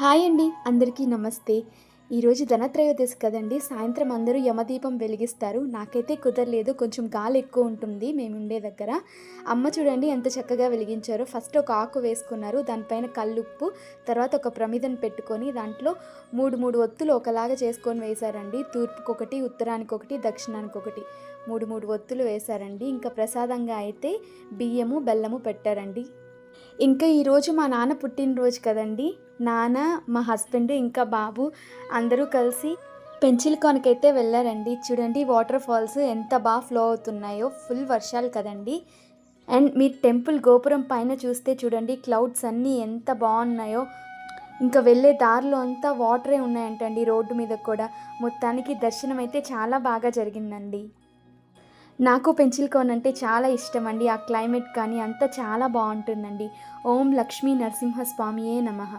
Hi అండి, అందరికీ నమస్తే. ఈరోజు ధనత్రయోదశి కదండి. సాయంత్రం అందరూ యమదీపం వెలిగిస్తారు. నాకైతే కుదరలేదు, కొంచెం గాలి ఎక్కువ ఉంటుంది మేముండే దగ్గర. అమ్మ చూడండి ఎంత చక్కగా వెలిగించారో. ఫస్ట్ ఒక ఆకు వేసుకున్నారు, దానిపైన కల్లుప్పు, తర్వాత ఒక ప్రమిదను పెట్టుకొని దాంట్లో మూడు మూడు ఒత్తులు ఒకలాగా చేసుకొని వేశారండి. తూర్పుకొకటి, ఉత్తరానికొకటి, దక్షిణానికొకటి, మూడు మూడు ఒత్తులు వేశారండి. ఇంకా ప్రసాదంగా అయితే బియ్యము బెల్లము పెట్టారండి. ఇంకా ఈరోజు మా నాన్న పుట్టినరోజు కదండి. నాన్న, మా హస్బెండ్, ఇంకా బాబు అందరూ కలిసి పెంచిలకోనకైతే వెళ్ళారండి. చూడండి వాటర్ ఫాల్స్ ఎంత బాగా ఫ్లో అవుతున్నాయో, ఫుల్ వర్షాలు కదండి. అండ్ మీరు టెంపుల్ గోపురం పైన చూస్తే చూడండి క్లౌడ్స్ అన్నీ ఎంత బాగున్నాయో. ఇంకా వెళ్ళే దారిలో అంతా వాటరే ఉన్నాయంటండి, రోడ్డు మీద కూడా. మొత్తానికి దర్శనం అయితే చాలా బాగా జరిగిందండి. నాకు పెంచిల్కోన అంటే చాలా ఇష్టం అండి. ఆ క్లైమేట్ కానీ అంతా చాలా బాగుంటుందండి. ఓం లక్ష్మీ నరసింహస్వామియే నమః.